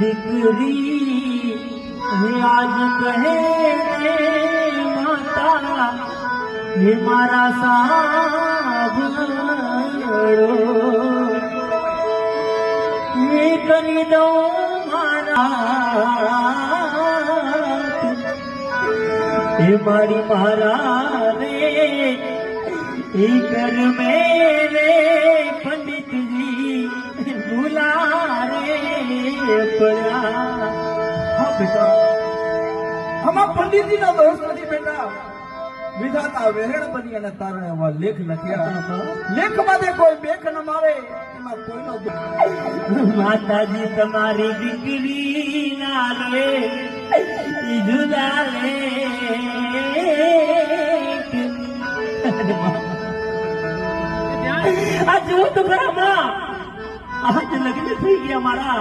દીકરી આજ કહે માતા હે મારા સાંભળો હે કરી દઉં મારા હે મારી મારા રે એ કર મેરે પંડિતજી ભૂલા રે પડા। हाँ बेटा, हमारा पंडित जी ना दोस्त नहीं बेटा। विधाता वेहण बनी અને તારે એવા લેખ લખ્યા। લેખ માં કોઈ બેખ ન મારે એમાં કોઈનો માતાજી તમારી દીકરી ના રે જુદા રે આ જો તો ખરા માં આજ લગ્ન થઈ ગયા મારા।